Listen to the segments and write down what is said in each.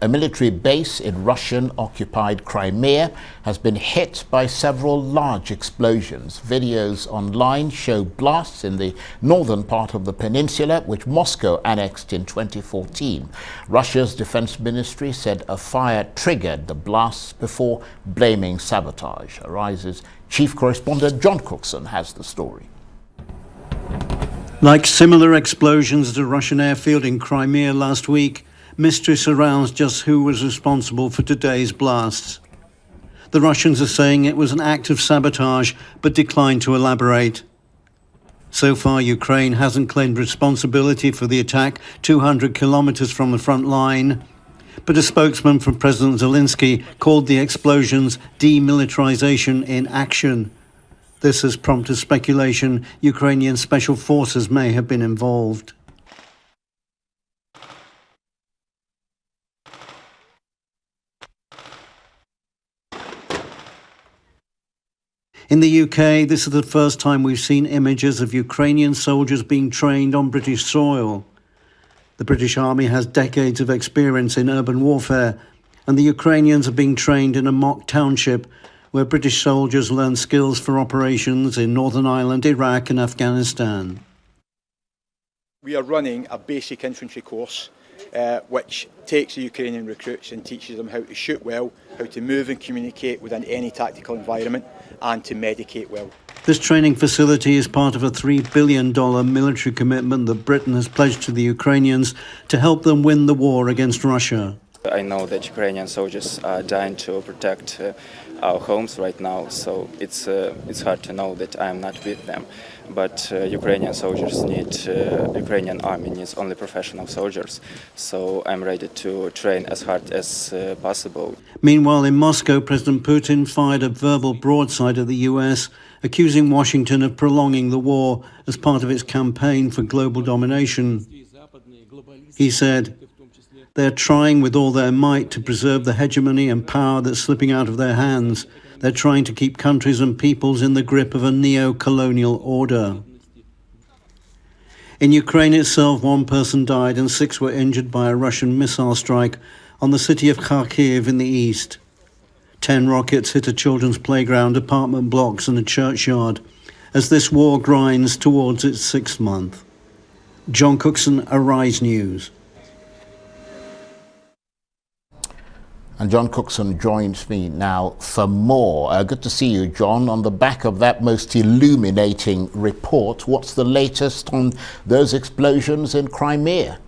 A military base in Russian-occupied Crimea has been hit by several large explosions. Videos online show blasts in the northern part of the peninsula, which Moscow annexed in 2014. Russia's defense ministry said a fire triggered the blasts before blaming sabotage. Arise's chief correspondent John Cookson has the story. Like similar explosions at a Russian airfield in Crimea last week, mystery surrounds just who was responsible for today's blasts. The Russians are saying it was an act of sabotage, but declined to elaborate. So far, Ukraine hasn't claimed responsibility for the attack 200 kilometers from the front line. But a spokesman for President Zelensky called the explosions demilitarization in action. This has prompted speculation Ukrainian special forces may have been involved. In the UK, this is the first time we've seen images of Ukrainian soldiers being trained on British soil. The British Army has decades of experience in urban warfare, and the Ukrainians are being trained in a mock township where British soldiers learn skills for operations in Northern Ireland, Iraq and Afghanistan. We are running a basic infantry course which takes the Ukrainian recruits and teaches them how to shoot well, how to move and communicate within any tactical environment, and to medicate well. This training facility is part of a $3 billion military commitment that Britain has pledged to the Ukrainians to help them win the war against Russia. I know that Ukrainian soldiers are dying to protect our homes right now, so it's hard to know that I am not with them. But Ukrainian soldiers Ukrainian army needs only professional soldiers, so I'm ready to train as hard as possible. Meanwhile, in Moscow, President Putin fired a verbal broadside at the US, accusing Washington of prolonging the war as part of its campaign for global domination. He said, "They're trying with all their might to preserve the hegemony and power that's slipping out of their hands. They're trying to keep countries and peoples in the grip of a neo-colonial order." In Ukraine itself, 1 person died and 6 were injured by a Russian missile strike on the city of Kharkiv in the east. 10 rockets hit a children's playground, apartment blocks and a churchyard as this war grinds towards its 6th month. John Cookson, Arise News. And John Cookson joins me now for more. Good to see you, John. On the back of that most illuminating report, what's the latest on those explosions in Crimea?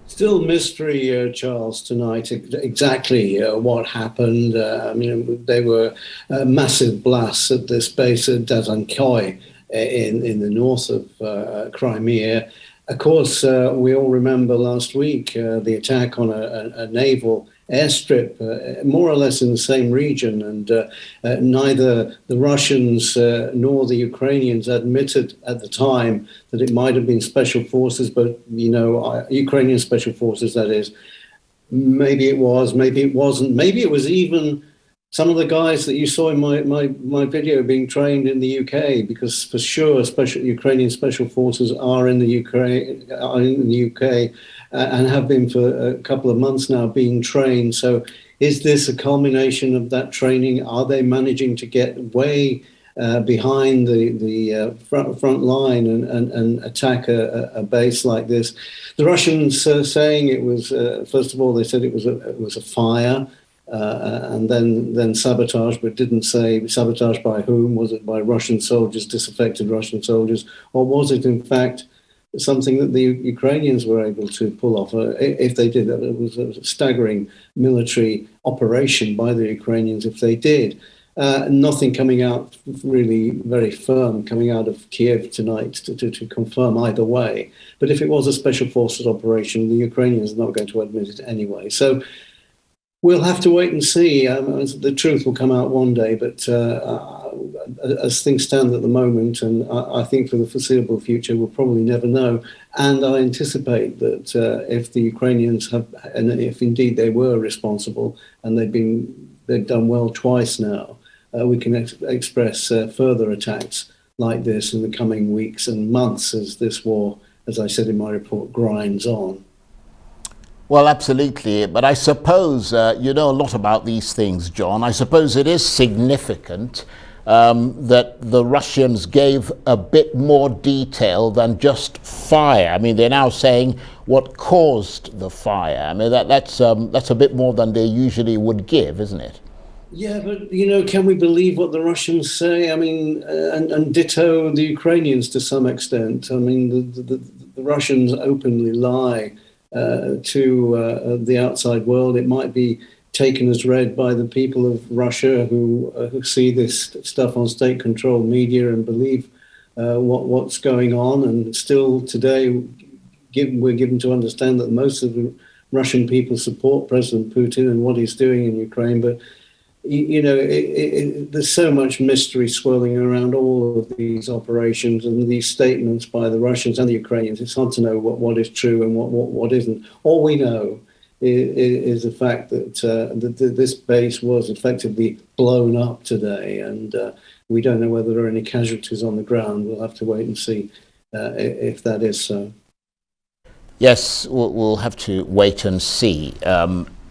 Still mystery, Charles, tonight, exactly what happened. They were massive blasts at this base at Dazankoy in the north of Crimea. Of course, we all remember last week the attack on a naval airstrip, more or less in the same region, and neither the Russians nor the Ukrainians admitted at the time that it might have been special forces, but, Ukrainian special forces, that is. Maybe it was, maybe it wasn't, maybe it was even some of the guys that you saw in my video being trained in the UK, because for sure Ukrainian special forces are in the UK and have been for a couple of months now being trained. So is this a culmination of that training? Are they managing to get way behind the front line and attack a base like this? The Russians saying it was, first of all, they said it was a fire. And then sabotage, but didn't say sabotage by whom. Was it by Russian soldiers, disaffected Russian soldiers, or was it in fact something that the Ukrainians were able to pull off? If they did, it was a staggering military operation by the Ukrainians if they did. Nothing coming out really very firm coming out of Kiev tonight to confirm either way. But if it was a special forces operation, the Ukrainians are not going to admit it anyway. So we'll have to wait and see. The truth will come out one day, but as things stand at the moment, and I think for the foreseeable future, we'll probably never know. And I anticipate that if the Ukrainians have, and if indeed they were responsible, and they've done well twice now, we can express further attacks like this in the coming weeks and months as this war, as I said in my report, grinds on. Well, absolutely. But I suppose you know a lot about these things, John. I suppose it is significant that the Russians gave a bit more detail than just fire. I mean, they're now saying what caused the fire. I mean, that's a bit more than they usually would give, isn't it? Yeah, but you know, can we believe what the Russians say? I mean, and ditto the Ukrainians to some extent. I mean, the Russians openly lie to the outside world. It might be taken as read by the people of Russia who see this stuff on state-controlled media and believe what's going on. And still today, we're given to understand that most of the Russian people support President Putin and what he's doing in Ukraine. But you know, there's so much mystery swirling around all of these operations and these statements by the Russians and the Ukrainians. It's hard to know what is true and what isn't. All we know is the fact that this base was effectively blown up today, and we don't know whether there are any casualties on the ground. We'll have to wait and see if that is so. Yes, we'll have to wait and see.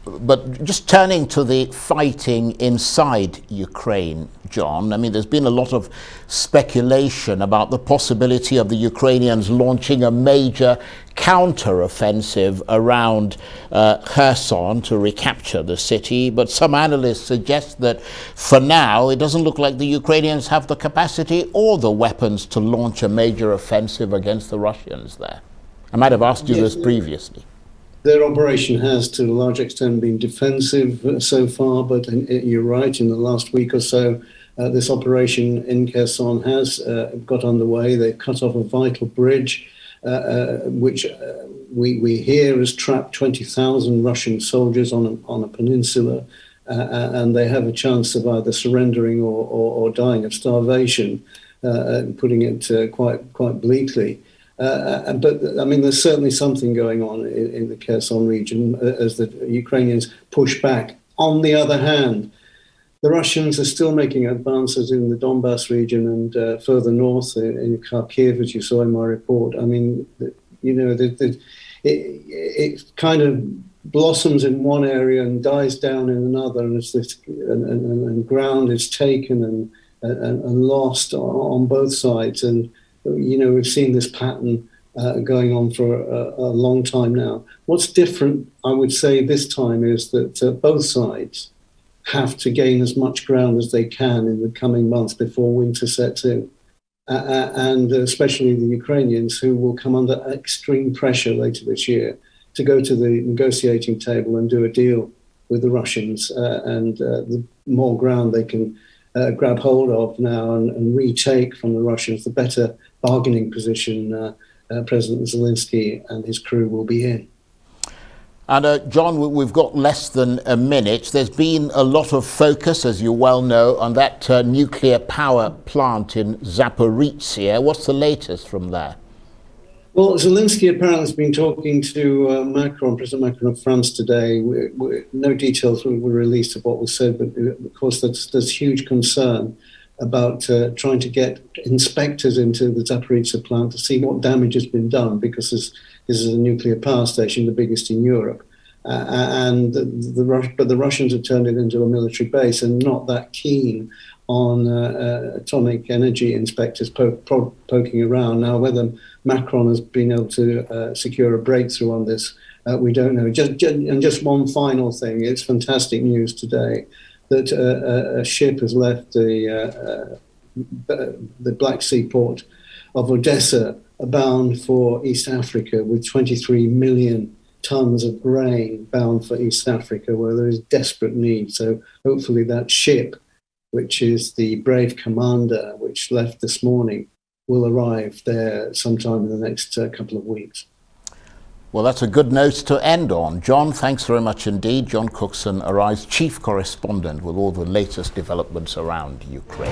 But just turning to the fighting inside Ukraine, John, I mean, there's been a lot of speculation about the possibility of the Ukrainians launching a major counter-offensive around Kherson to recapture the city. But some analysts suggest that for now, it doesn't look like the Ukrainians have the capacity or the weapons to launch a major offensive against the Russians there. I might have asked you this previously. Their operation has, to a large extent, been defensive so far, but you're right, in the last week or so, this operation in Kherson has got underway. They've cut off a vital bridge, which we hear has trapped 20,000 Russian soldiers on a peninsula, and they have a chance of either surrendering or dying of starvation, putting it quite bleakly. But I mean, there's certainly something going on in the Kherson region as the Ukrainians push back. On the other hand, the Russians are still making advances in the Donbass region and further north in Kharkiv, as you saw in my report. I mean, you know, it kind of blossoms in one area and dies down in another, and it's this, and ground is taken and lost on both sides. And you know, we've seen this pattern going on for a long time now. What's different, I would say, this time is that both sides have to gain as much ground as they can in the coming months before winter sets in. And especially the Ukrainians, who will come under extreme pressure later this year to go to the negotiating table and do a deal with the Russians. And the more ground they can grab hold of now and retake from the Russians, the better bargaining position President Zelensky and his crew will be in. And John, we've got less than a minute. There's been a lot of focus, as you well know, on that nuclear power plant in Zaporizhia. What's the latest from there? Well, Zelensky apparently has been talking to Macron, President Macron of France today. No details were released of what was said, but of course there's huge concern about trying to get inspectors into the Zaporizhia plant to see what damage has been done, because this is a nuclear power station, the biggest in Europe. But the Russians have turned it into a military base and not that keen on atomic energy inspectors poking around. Now, whether Macron has been able to secure a breakthrough on this, we don't know. Just one final thing, it's fantastic news today that a ship has left the Black Sea port of Odessa bound for East Africa with 23 million tons of grain bound for East Africa, where there is desperate need. So hopefully that ship, which is the Brave Commander, which left this morning, will arrive there sometime in the next couple of weeks. Well, that's a good note to end on. John, thanks very much indeed. John Cookson, Arise chief correspondent with all the latest developments around Ukraine.